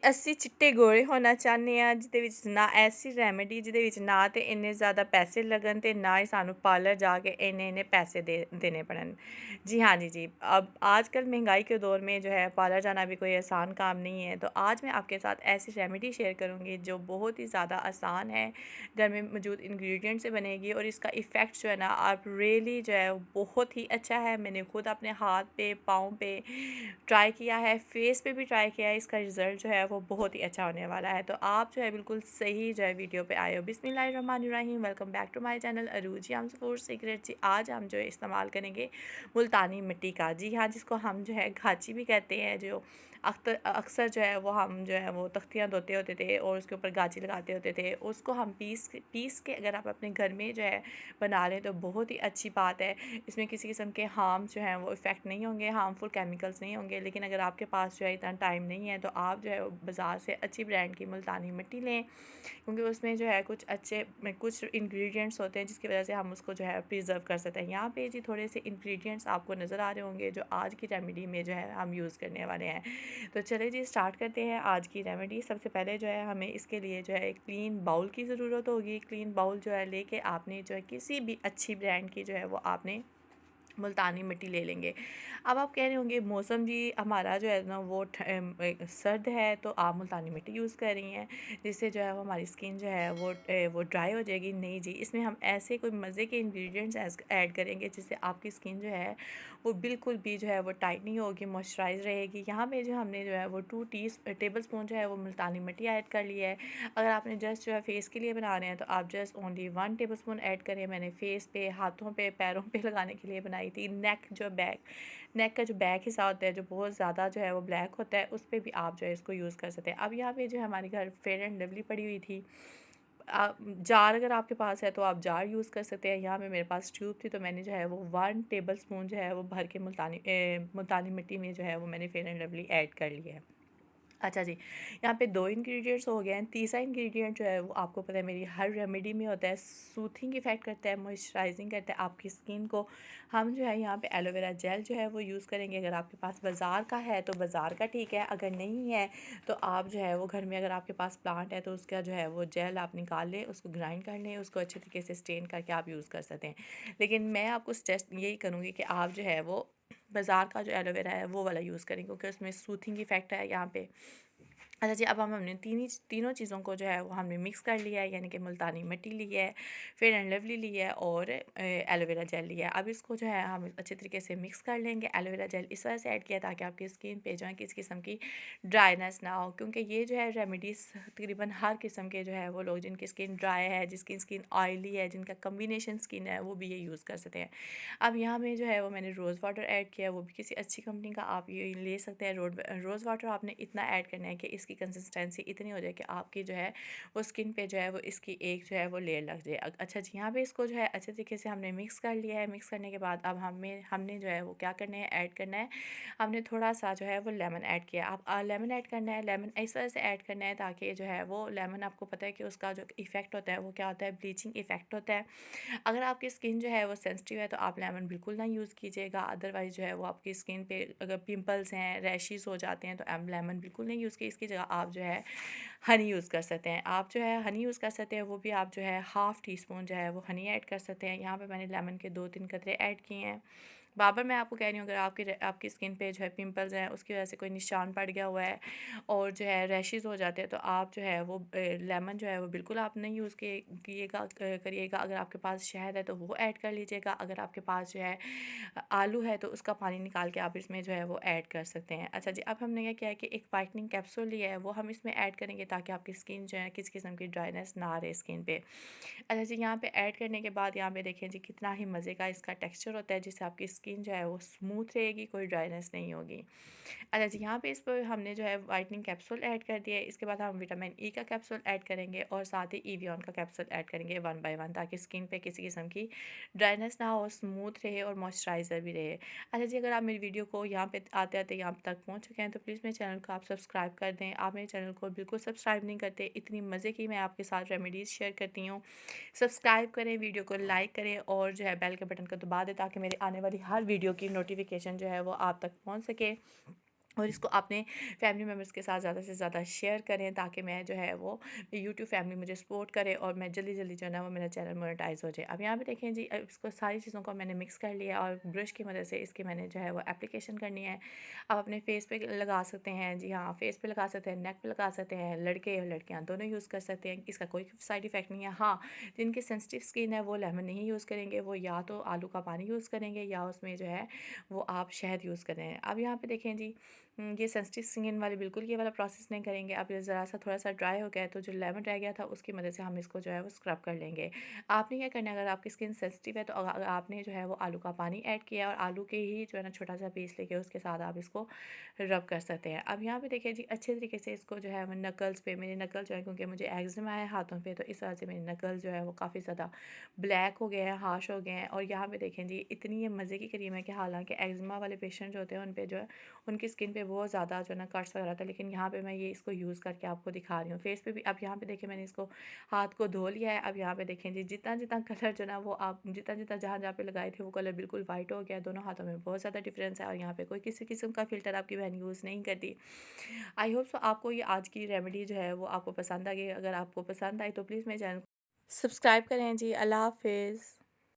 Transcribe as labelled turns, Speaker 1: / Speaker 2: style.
Speaker 1: ਅਸੀਂ ਚਿੱਟੇ ਗੋਰੇ ਹੋਣਾ ਚਾਹੁੰਦੇ ਹਾਂ, ਜਿਹਦੇ ਵਿੱਚ ਨਾ ਐਸੀ ਰੈਮੇਡੀ ਜਿਹਦੇ ਵਿੱਚ ਨਾ ਤੇ ਇੰਨੇ ਜ਼ਿਆਦਾ ਪੈਸੇ ਲੱਗਣ ਤੇ ਨਾ ही ਸਾਨੂੰ पार्लर जाके इन्ने पैसे देने पड़न। जी हाँ जी। अब आजकल महंगाई के दौर में जो है पार्लर जाना भी कोई आसान काम नहीं है। तो आज मैं आपके साथ ऐसी रेमेडी शेयर करूँगी जो बहुत ही ज़्यादा आसान है, घर में मौजूद इंग्रेडिएंट से बनेगी और इसका इफ़ेक्ट जो है ना आप रियली जो है बहुत ही अच्छा है। मैंने खुद अपने हाथ पे, पाँव पे ट्राई किया है, फेस पे भी ट्राई किया है। इसका रिज़ल्ट जो है वो बहुत ही अच्छा होने वाला है। तो आप जो है बिल्कुल सही जो है वीडियो पे आए हो। बिस्मिल्लाहिर्रहमानिर्रहीम, welcome back to my channel Aruji arms food secret. जी आज हम जो है इस्तेमाल करेंगे मुल्तानी मिट्टी का। जी हाँ, जिसको हम जो है घाची भी कहते हैं। जो अक्सर जो है वो हम जो है वो तख्तियाँ धोते होते थे और उसके ऊपर गाची लगाते होते थे। उसको हम पीस के अगर आप अपने घर में जो है बना लें तो बहुत ही अच्छी बात है। इसमें किसी किस्म के हार्म जो हैं वो इफ़ेक्ट नहीं होंगे, हार्मफुल केमिकल्स नहीं होंगे। लेकिन अगर आपके पास जो है इतना टाइम नहीं है तो आप जो है बाज़ार से अच्छी ब्रांड की मुल्तानी मिट्टी लें, क्योंकि उसमें जो है कुछ इंग्रेडिएंट्स होते हैं जिसकी वजह से हम उसको जो है प्रिजर्व कर सकते हैं। यहाँ पे जी थोड़े से इंग्रेडिएंट्स आपको नज़र आ रहे होंगे जो आज की रेमेडी में जो है हम यूज़ करने वाले हैं। तो चलिए जी स्टार्ट करते हैं आज की रेमेडी। सबसे पहले जो है हमें इसके लिए जो है एक क्लीन बाउल की ज़रूरत होगी। क्लीन बाउल जो है लेके आपने जो है किसी भी अच्छी ब्रांड की जो है वो आपने मुल्तानी मिट्टी ले लेंगे। अब आप कह रहे होंगे मौसम जी हमारा जो है ना वो सर्द है, तो आप मुल्तानी मिट्टी यूज़ कर रही हैं जिससे जो है वो हमारी स्किन जो है वो ड्राई हो जाएगी। नहीं जी, इसमें हम ऐसे कोई मज़े के इंग्रेडिएंट्स ऐड करेंगे जिससे आपकी स्किन जो है वो बिल्कुल भी जो है वो टाइट नहीं होगी, मॉइस्चराइज रहेगी। यहाँ पे जो हमने जो है वो 2 टेबल स्पून जो है वो मुल्तानी मिट्टी ऐड कर लिया है। अगर आपने जस्ट जो है फेस के लिए बना रहे हैं तो आप just only 1 table spoon add करें। मैंने फेस पे, हाथों पे, पैरों पे लगाने के लिए बनाई थी। नेक का जो बैक हिस्सा होता है जो बहुत ज़्यादा जो है वो ब्लैक होता है, उस पर भी आप जो है इसको यूज़ कर सकते हैं। अब यहाँ पे जो है हमारे घर फेयर एंड लवली पड़ी हुई थी। जार अगर आपके पास है तो आप जार यूज़ कर सकते हैं। यहाँ पे मेरे पास ट्यूब थी तो मैंने जो है वो 1 टेबल स्पून जो है वो भर के मुल्तानी मिट्टी में जो है वो मैंने फेयर एंड लवली ऐड कर लिया है। अच्छा जी, यहाँ पे 2 इंग्रेडिएंट्स हो गए हैं। तीसरा इंग्रेडिएंट जो है वो आपको पता है मेरी हर रेमेडी में होता है, सूथिंग इफ़ेक्ट करता है, मॉइस्चराइजिंग करता है आपकी स्किन को। हम जो है यहाँ पे एलोवेरा जेल जो है वो यूज़ करेंगे। अगर आपके पास बाज़ार का है तो बाज़ार का ठीक है, अगर नहीं है तो आप जो है वो घर में अगर आपके पास प्लांट है तो उसका जो है वो जेल आप निकाल लें, उसको ग्राइंड कर लें, उसको अच्छे तरीके से स्टेन करके आप यूज़ कर सकते हैं। लेकिन मैं आपको सजेस्ट यही करूँगी कि आप जो है वो बाज़ार का जो एलोवेरा है वो वाला यूज़ करें, क्योंकि उसमें सूथिंग इफ़ेक्ट है यहाँ पे। अच्छा जी, अब हमने तीनों चीज़ों को जो है वो हमने मिक्स कर लिया है, यानी कि मुल्तानी मिट्टी ली है, फेयर एंड लवली ली है और एलोवेरा जेल लिया है। अब इसको जो है हम अच्छे तरीके से मिक्स कर लेंगे। एलोवेरा जेल इस वजह से ऐड किया ताकि आपकी स्किन पे जो है किसी किस्म की ड्राइनेस ना हो, क्योंकि ये जो है रेमेडीज़ तकरीबन हर किस्म के जो है वो लोग जिनकी स्किन ड्राई है, जिसकी स्किन ऑयली है, जिनका कम्बिनेशन स्किन है, वो भी ये यूज़ कर सकते हैं। अब यहाँ में जो है वो मैंने रोज़ वाटर ऐड किया है, वो भी किसी अच्छी कंपनी का आप ये ले सकते हैं। रोज़ वाटर आपने इतना ऐड करना है कि इसकी कंसिस्टेंसी इतनी हो जाए कि आपकी जो है वो स्किन पे जो है वो इसकी एक जो है वो लेयर लग जाए। अच्छा जी, यहाँ पे इसको जो है अच्छे तरीके से हमने मिक्स कर लिया है। मिक्स करने के बाद अब हमने जो है वो क्या करना है, ऐड करना है। हमने थोड़ा सा जो है वो लेमन ऐड किया। अब लेमन ऐड करना है। लेमन इस वजह से ऐड करना है ताकि जो है वो लेमन, आपको पता है कि उसका जो इफ़ेक्ट होता है वो क्या होता है, ब्लीचिंग इफ़ेक्ट होता है। अगर आपकी स्किन जो है वो सेंसिटिव है तो आप लेमन बिल्कुल ना यूज़ कीजिएगा। अदरवाइज़ जो है वो आपकी स्किन पे अगर पिंपल्स हैं, रैशेस हो जाते हैं तो आप लेमन बिल्कुल नहीं यूज़ कीजिए। इसकी जगह आप जो है हनी यूज़ कर सकते हैं। आप जो है हनी यूज़ कर सकते हैं, वो भी आप जो है हाफ़ टी स्पून जो है वो हनी ऐड कर सकते हैं। यहाँ पे मैंने लेमन के 2-3 कतरे ऐड किए हैं। बार-बार मैं आपको कह रही हूँ, अगर आपकी स्किन पे जो है पिंपल्स हैं, उसकी वजह से कोई निशान पड़ गया हुआ है और जो है रैशेस हो जाते हैं, तो आप जो है वो लेमन जो है वो बिल्कुल आप नहीं यूज़ करिएगा। अगर आपके पास शहद है तो वो ऐड कर लीजिएगा। अगर आपके पास जो है आलू है तो उसका पानी निकाल के आप इसमें जो है वो ऐड कर सकते हैं। अच्छा जी, अब हमने क्या किया है कि एक वाइटनिंग कैप्सूल लिया है, वो हम इसमें ऐड करेंगे ताकि आपकी स्किन जो है किसी किस्म की ड्राइनेस ना रहे स्किन पे। अच्छा जी, यहाँ पे ऐड करने के बाद यहाँ पे देखें जी कितना ही मज़े का इसका टेक्सचर होता है, जिससे आपकी स्किन जो है वो स्मूथ रहेगी, कोई ड्राइनेस नहीं होगी। अच्छा जी, यहाँ पे इस पर हमने जो है वाइटनिंग कैप्सूल ऐड कर दिया है। इसके बाद हम विटामिन ई का कैप्सूल ऐड करेंगे और साथ ही एवियन का कैप्सूल ऐड करेंगे 1 बाय 1, ताकि स्किन पे किसी किस्म की ड्राइनेस ना हो, स्मूथ रहे और मॉइस्चराइज़र भी रहे। अच्छा जी, अगर आप मेरी वीडियो को यहाँ पे आते-आते यहाँ तक पहुँच चुके हैं तो प्लीज़ मेरे चैनल को आप सब्सक्राइब कर दें। आप मेरे चैनल को बिल्कुल सब्सक्राइब नहीं करते, इतनी मज़े की मैं आपके साथ रेमेडीज़ शेयर करती हूँ। सब्सक्राइब करें, वीडियो को लाइक करें और जो है बेल के बटन को दबा दें ताकि मेरे आने वाली हर वीडियो की नोटिफिकेशन जो है वो आप तक पहुँच सके। और इसको अपने फैमिली मेम्बर्स के साथ ज़्यादा से ज़्यादा शेयर करें, ताकि मैं जो है वो यूट्यूब फैमिली मुझे सपोर्ट करे और मैं जल्दी-जल्दी जो है ना वो मेरा चैनल मोनेटाइज़ हो जाए। अब यहाँ पे देखें जी, इसको सारी चीज़ों को मैंने मिक्स कर लिया और ब्रश की मदद से इसकी मैंने जो है वो एप्लीकेशन करनी है। आप अपने फेस पे लगा सकते हैं, जी हाँ, फेस पे लगा सकते हैं, नेक पे लगा सकते हैं, लड़के और लड़कियाँ दोनों यूज़ कर सकते हैं, इसका कोई साइड इफ़ेक्ट नहीं है। हाँ, जिनकी सेंसिटिव स्किन है वो लेमन नहीं यूज़ करेंगे, वो या तो आलू का पानी यूज़ करेंगे या उसमें जो है वो आप शहद यूज़ करें। अब यहाँ पे देखें जी, ये सेंसिटिव स्किन वाले बिल्कुल ये वाला प्रोसेस नहीं करेंगे। अब ये ज़रा सा थोड़ा-सा ड्राई हो गया है, तो जो लेमन रह गया था उसकी मदद से हम इसको जो है वो स्क्रब कर लेंगे। आपने क्या करना है, अगर आपकी स्किन सेंसिटिव है तो अगर आपने जो है वो आलू का पानी ऐड किया और आलू के ही जो है ना छोटा-सा पीस लेके उसके साथ आप इसको रब कर सकते हैं। अब यहाँ पे देखिए जी, अच्छे तरीके से इसको जो है वो नकल्स पे, मेरे नकल जो है क्योंकि मुझे एक्जिमा है हाथों पे, तो इस वजह से मेरे नकल जो है वो काफ़ी ज़्यादा ब्लैक हो गए हैं, हार्श हो गए हैं। और यहाँ पे देखें जी, इतनी ये मज़े की क्रीम है कि हालाँकि एक्जिमा वाले पेशेंट जो होते हैं उन पे जो है उनकी स्किन पे बहुत ज़्यादा जो है ना कट्स वगैरह था, लेकिन यहाँ पे मैं ये इसको यूज़ करके आपको दिखा रही हूँ फेस पे भी। अब यहाँ पे देखिए मैंने इसको हाथ को धो लिया है। अब यहाँ पे देखें जी, जितना जितना कलर जो ना वो आप जितना जितना जहाँ जहाँ पे लगाए थे वो कलर बिल्कुल वाइट हो गया। दोनों हाथों में बहुत ज़्यादा डिफरेंस है और यहाँ पे कोई किसी किस्म का फ़िल्टर आपकी बहन यूज़ नहीं करती। आई होप सो आपको ये आज की रेमेडी जो है वो आपको पसंद आ गई। अगर आपको पसंद आई तो प्लीज़ मेरे चैनल को सब्सक्राइब करें जी। अल्लाह हाफ़िज़।